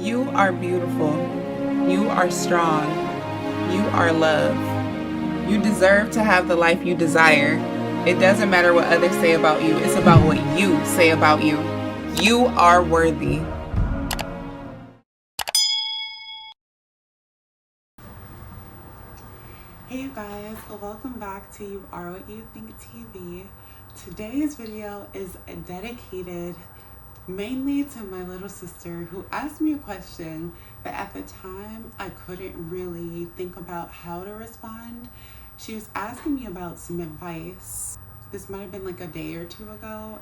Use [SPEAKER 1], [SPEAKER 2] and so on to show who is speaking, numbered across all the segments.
[SPEAKER 1] You are beautiful. You are strong. You are love. You deserve to have the life you desire. It doesn't matter what others say about you. It's about what you say about you. You are worthy. Hey you guys, welcome back to You Are What You Think TV. Today's video is dedicated mainly to my little sister who asked me a question that at the time I couldn't really think about how to respond. She was asking me about some advice. This might have been like a day or two ago.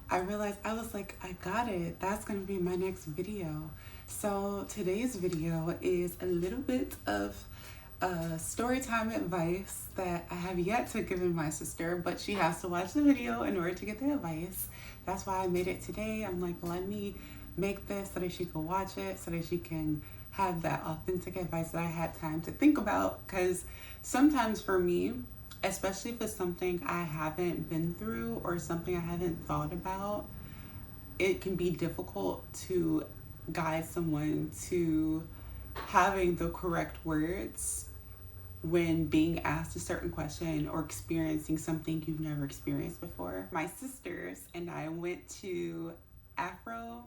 [SPEAKER 1] I realized, I was like, I got it. That's going to be my next video. So today's video is a little bit of story time advice that I have yet to give my sister, but she has to watch the video in order to get the advice. That's why I made it today. I'm like, let me make this so that she can watch it, so that she can have that authentic advice that I had time to think about. Because sometimes for me, especially if it's something I haven't been through or something I haven't thought about, it can be difficult to guide someone to having the correct words when being asked a certain question or experiencing something you've never experienced before. My sisters and I went to Afro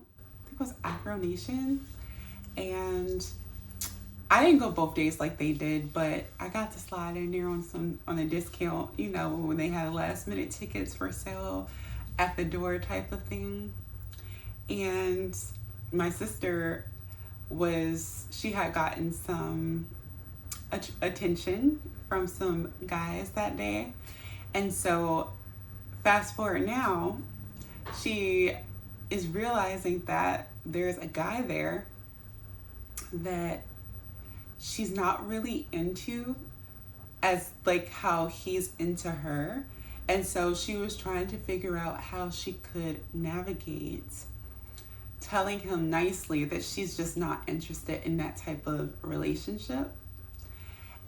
[SPEAKER 1] Nation, and I didn't go both days like they did, but I got to slide in there on a discount, you know, when they had last minute tickets for sale at the door type of thing. And my sister she had gotten some attention from some guys that day. And so fast forward now, she is realizing that there's a guy there that she's not really into as like how he's into her. And so she was trying to figure out how she could navigate telling him nicely that she's just not interested in that type of relationship.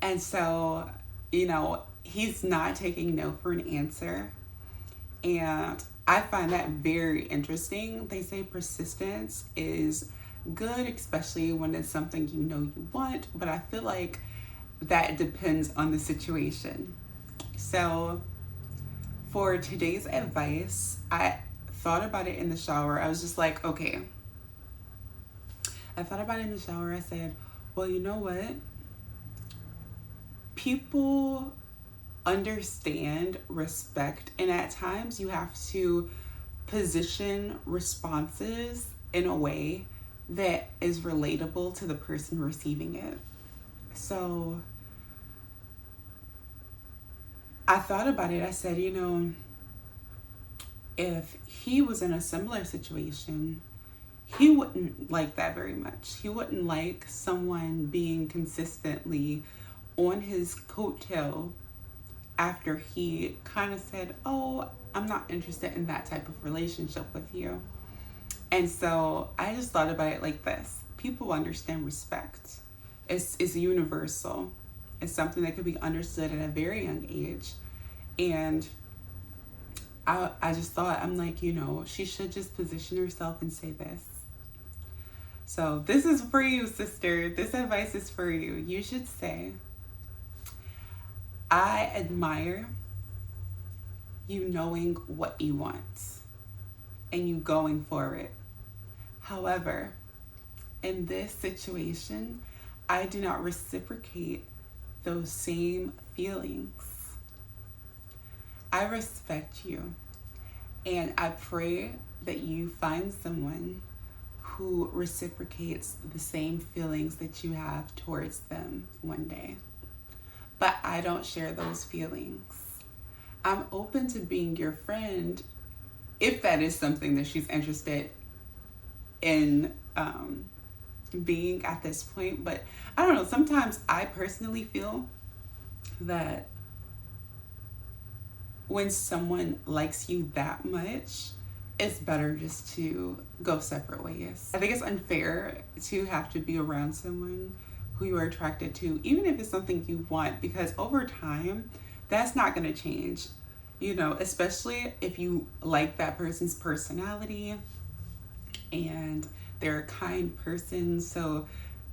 [SPEAKER 1] And so, you know, he's not taking no for an answer. And I find that very interesting. They say persistence is good, especially when it's something you know you want, but I feel like that depends on the situation. So for today's advice, I thought about it in the shower. I was just like, okay. I thought about it in the shower. I said, well, you know what? People understand respect, and at times you have to position responses in a way that is relatable to the person receiving it. So I thought about it. I said, you know, if he was in a similar situation, he wouldn't like that very much. He wouldn't like someone being consistently on his coattail after he kind of said, oh, I'm not interested in that type of relationship with you. And so I just thought about it like this. People understand respect. It's universal. It's something that could be understood at a very young age. And I just thought, I'm like, you know, she should just position herself and say this. So this is for you, sister. This advice is for you. You should say, I admire you knowing what you want and you going for it. However, in this situation, I do not reciprocate those same feelings. I respect you, and I pray that you find someone who reciprocates the same feelings that you have towards them one day. But I don't share those feelings. I'm open to being your friend if that is something that she's interested in being at this point. But I don't know, sometimes I personally feel that when someone likes you that much, it's better just to go separate ways. I think it's unfair to have to be around someone who you are attracted to, even if it's something you want, because over time, that's not going to change. You know, especially if you like that person's personality and they're a kind person. So,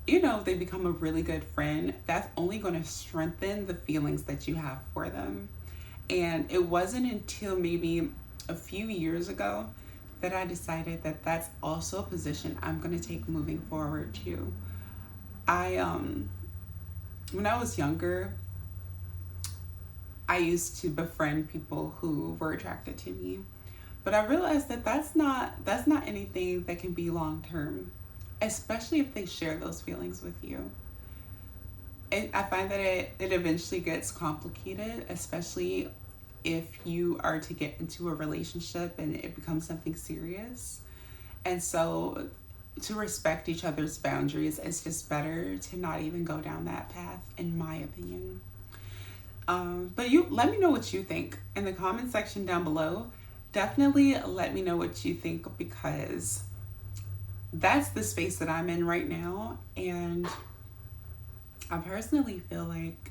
[SPEAKER 1] you know, if they become a really good friend, that's only going to strengthen the feelings that you have for them. And it wasn't until maybe a few years ago that I decided that that's also a position I'm going to take moving forward too. When I was younger, I used to befriend people who were attracted to me. But I realized that that's not anything that can be long term, especially if they share those feelings with you. I find that it eventually gets complicated, especially if you are to get into a relationship and it becomes something serious. And so to respect each other's boundaries, it's just better to not even go down that path, in my opinion. But you let me know what you think in the comment section down below. Definitely let me know what you think, because that's the space that I'm in right now. And I personally feel like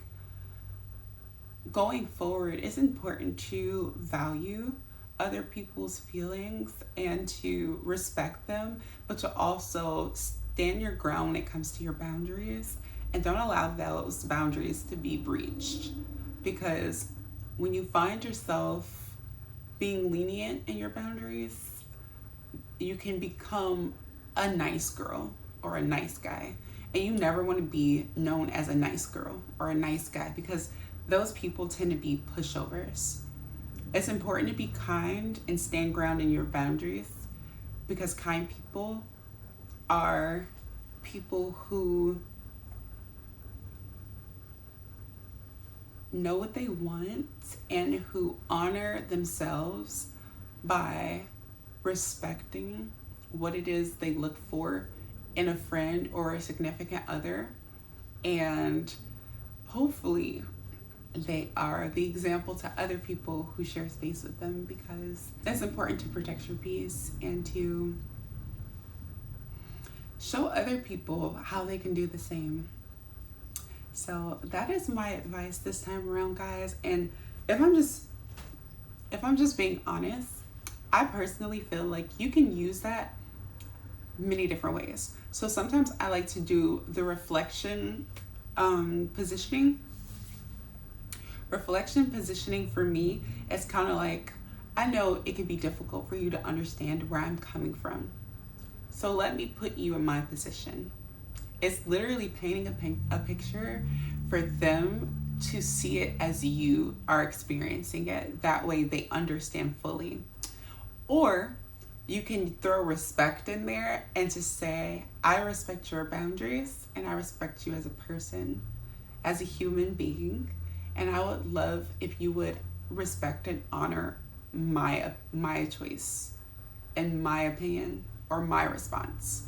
[SPEAKER 1] going forward, it's important to value other people's feelings and to respect them, but to also stand your ground when it comes to your boundaries, and don't allow those boundaries to be breached. Because when you find yourself being lenient in your boundaries, you can become a nice girl or a nice guy. And you never want to be known as a nice girl or a nice guy, because those people tend to be pushovers. It's important to be kind and stand ground in your boundaries, because kind people are people who know what they want and who honor themselves by respecting what it is they look for in a friend or a significant other. And hopefully they are the example to other people who share space with them, because it's important to protect your peace and to show other people how they can do the same. So that is my advice this time around, guys. And if I'm just being honest, I personally feel like you can use that many different ways. So sometimes I like to do the reflection positioning. Reflection positioning for me is kind of like, I know it can be difficult for you to understand where I'm coming from. So let me put you in my position. It's literally painting a picture for them to see it as you are experiencing it. That way they understand fully. Or you can throw respect in there and to say, I respect your boundaries and I respect you as a person, as a human being. And I would love if you would respect and honor my choice and my opinion or my response.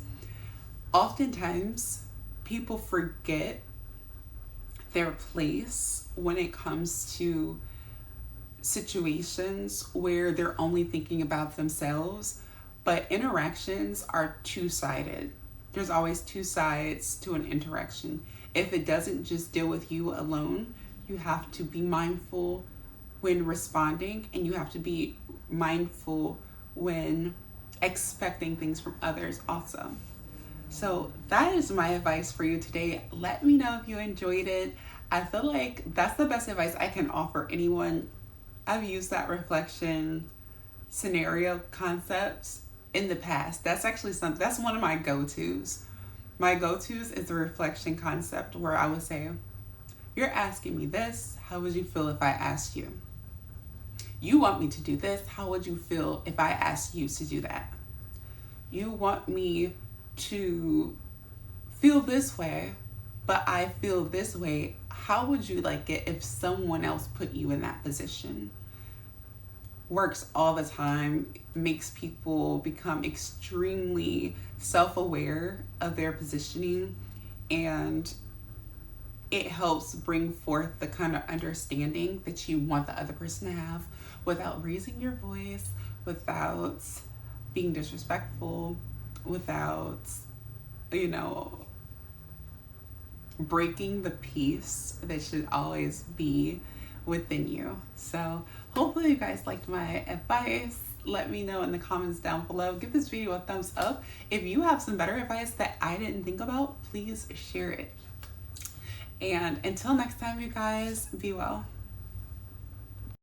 [SPEAKER 1] Oftentimes, people forget their place when it comes to situations where they're only thinking about themselves, but interactions are two-sided. There's always two sides to an interaction. If it doesn't just deal with you alone, you have to be mindful when responding, and you have to be mindful when expecting things from others also. So that is my advice for you today. Let me know if you enjoyed it. I feel like that's the best advice I can offer anyone. I've used that reflection scenario concepts in the past. That's actually that's one of my go-tos. My go-tos is the reflection concept, where I would say, you're asking me this, how would you feel if I asked you? You want me to do this, how would you feel if I asked you to do that? You want me to feel this way, but I feel this way. How would you like it if someone else put you in that position? Works all the time, makes people become extremely self-aware of their positioning, and it helps bring forth the kind of understanding that you want the other person to have without raising your voice, without being disrespectful, without, breaking the peace that should always be within you. So hopefully you guys liked my advice. let me know in the comments down below. Give this video a thumbs up. If you have some better advice that I didn't think about, please share it. And until next time, you guys, be well.